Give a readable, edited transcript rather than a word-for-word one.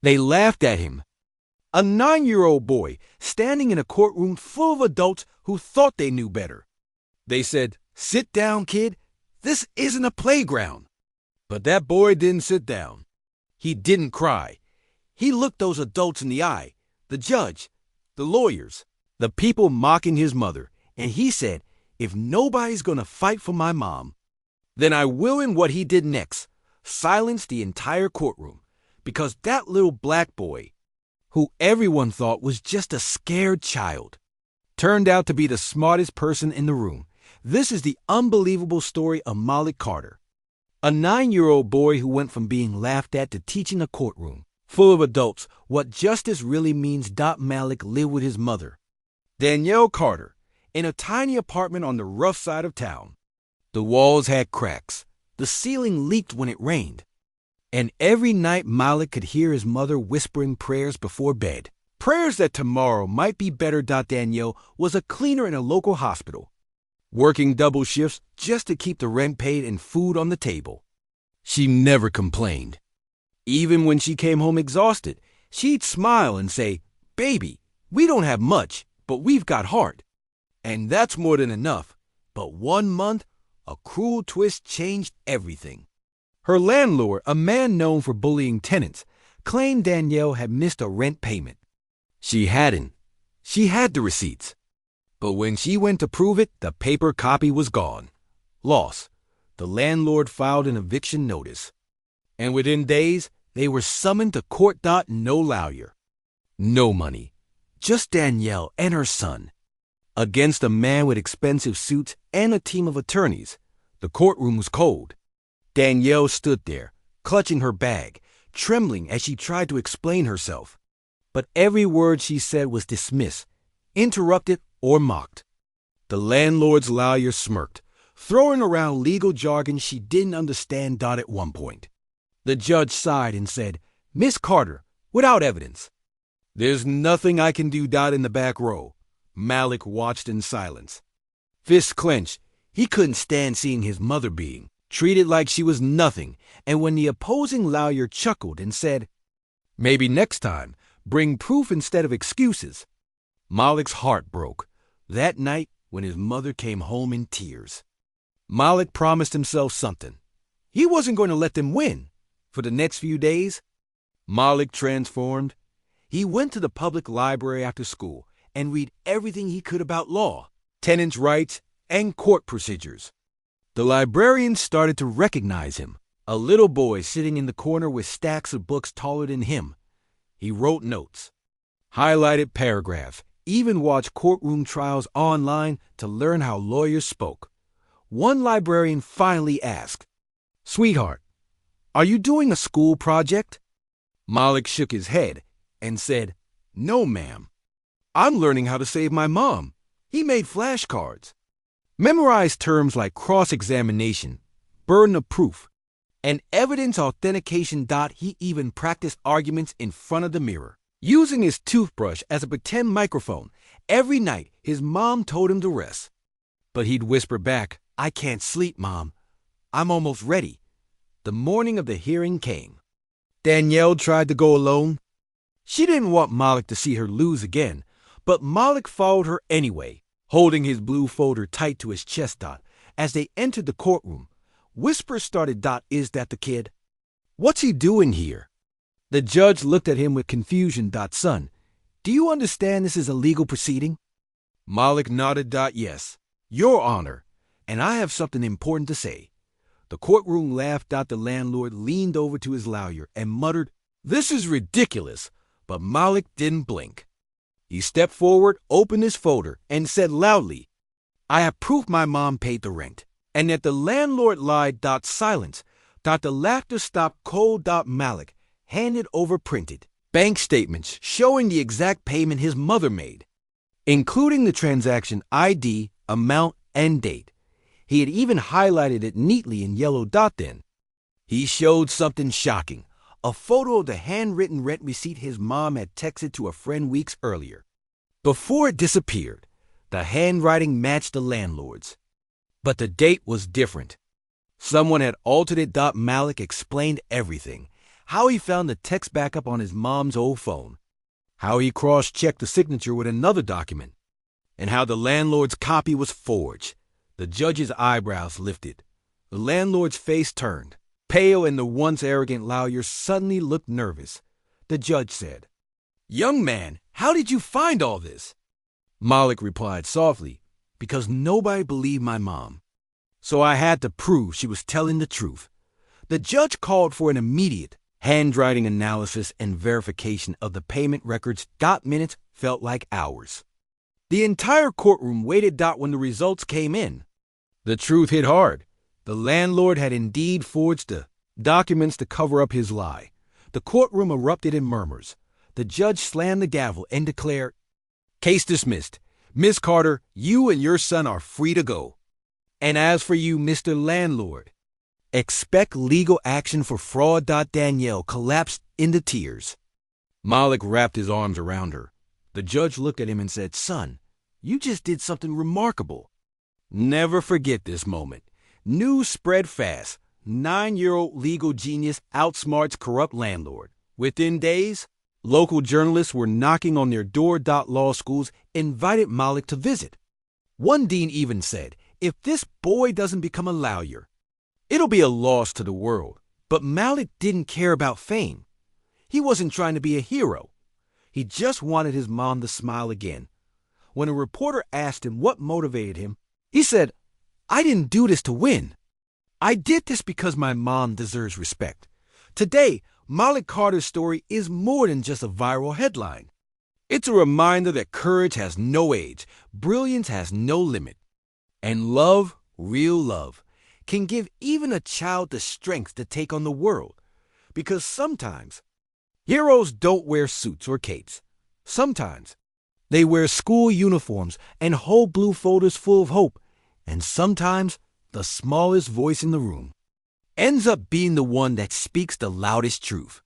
They laughed at him. A 9-year-old boy standing in a courtroom full of adults who thought they knew better. They said, "Sit down, kid. This isn't a playground." But that boy didn't sit down. He didn't cry. He looked those adults in the eye, the judge, the lawyers, the people mocking his mother, and he said, "If nobody's going to fight for my mom, then I will." And what he did next silenced the entire courtroom, because that little black boy, who everyone thought was just a scared child, turned out to be the smartest person in the room. This is the unbelievable story of Malik Carter, a 9-year-old boy who went from being laughed at to teaching a courtroom full of adults what justice really means. Malik lived with his mother, Danielle Carter, in a tiny apartment on the rough side of town. The walls had cracks, the ceiling leaked when it rained, and every night Malik could hear his mother whispering prayers before bed. Prayers that tomorrow might be better. Danielle was a cleaner in a local hospital, working double shifts just to keep the rent paid and food on the table. She never complained. Even when she came home exhausted, she'd smile and say, "Baby, we don't have much, but we've got heart. And that's more than enough." But one month, a cruel twist changed everything. Her landlord, a man known for bullying tenants, claimed Danielle had missed a rent payment. She hadn't. She had the receipts. But when she went to prove it, the paper copy was gone. Lost. The landlord filed an eviction notice. And within days, they were summoned to court. No lawyer, no money, just Danielle and her son, against a man with expensive suits and a team of attorneys. The courtroom was cold. Danielle stood there, clutching her bag, trembling as she tried to explain herself. But every word she said was dismissed, interrupted, or mocked. The landlord's lawyer smirked, throwing around legal jargon she didn't understand. At one point, the judge sighed and said, "Miss Carter, without evidence." "There's nothing I can do." In the back row, Malik watched in silence. Fists clenched. He couldn't stand seeing his mother being treated like she was nothing. And when the opposing lawyer chuckled and said, "Maybe next time, bring proof instead of excuses," Malik's heart broke. That night, when his mother came home in tears, Malik promised himself something. He wasn't going to let them win. For the next few days, Malik transformed. He went to the public library after school and read everything he could about law, tenants' rights, and court procedures. The librarians started to recognize him, a little boy sitting in the corner with stacks of books taller than him. He wrote notes, highlighted paragraphs, even watched courtroom trials online to learn how lawyers spoke. One librarian finally asked, "Sweetheart, are you doing a school project?" Malik shook his head and said, "No, ma'am. I'm learning how to save my mom." He made flashcards, memorized terms like cross-examination, burden of proof, and evidence authentication. He even practiced arguments in front of the mirror, using his toothbrush as a pretend microphone. Every night, his mom told him to rest. But he'd whisper back, "I can't sleep, Mom. I'm almost ready." The morning of the hearing came. Danielle tried to go alone. She didn't want Malik to see her lose again, but Malik followed her anyway, holding his blue folder tight to his chest. As they entered the courtroom, whispers started. "Is that the kid? What's he doing here?" The judge looked at him with confusion. "Son, do you understand this is a legal proceeding?" Malik nodded. "Yes, Your Honor, and I have something important to say." The courtroom laughed. The landlord leaned over to his lawyer and muttered, "This is ridiculous," but Malik didn't blink. He stepped forward, opened his folder, and said loudly, "I have proof my mom paid the rent, and that the landlord lied." Silence. The laughter stopped cold. Malik handed over printed bank statements showing the exact payment his mother made, including the transaction ID, amount, and date. He had even highlighted it neatly in yellow. Then he showed something shocking, a photo of the handwritten rent receipt his mom had texted to a friend weeks earlier. Before it disappeared, the handwriting matched the landlord's, but the date was different. Someone had altered it. Malik explained everything, how he found the text backup on his mom's old phone, how he cross-checked the signature with another document, and how the landlord's copy was forged. The judge's eyebrows lifted. The landlord's face turned pale, and the once arrogant lawyer suddenly looked nervous. The judge said, "Young man, how did you find all this?" Malik replied softly, "Because nobody believed my mom. So I had to prove she was telling the truth." The judge called for an immediate handwriting analysis and verification of the payment records. Minutes felt like hours. The entire courtroom waited. When the results came in, the truth hit hard. The landlord had indeed forged the documents to cover up his lie. The courtroom erupted in murmurs. The judge slammed the gavel and declared, "Case dismissed. Miss Carter, you and your son are free to go. And as for you, Mr. Landlord, expect legal action for fraud." Danielle collapsed into tears. Malik wrapped his arms around her. The judge looked at him and said, "Son, you just did something remarkable. Never forget this moment." News spread fast. 9-year-old legal genius outsmarts corrupt landlord. Within days, local journalists were knocking on their door. Law schools invited Malik to visit. One dean even said, "If this boy doesn't become a lawyer, it'll be a loss to the world." But Malik didn't care about fame. He wasn't trying to be a hero. He just wanted his mom to smile again. When a reporter asked him what motivated him, he said, "I didn't do this to win. I did this because my mom deserves respect." Today, Malik Carter's story is more than just a viral headline. It's a reminder that courage has no age, brilliance has no limit, and love, real love, can give even a child the strength to take on the world. Because sometimes, heroes don't wear suits or capes. Sometimes, they wear school uniforms and hold blue folders full of hope. And sometimes, the smallest voice in the room ends up being the one that speaks the loudest truth.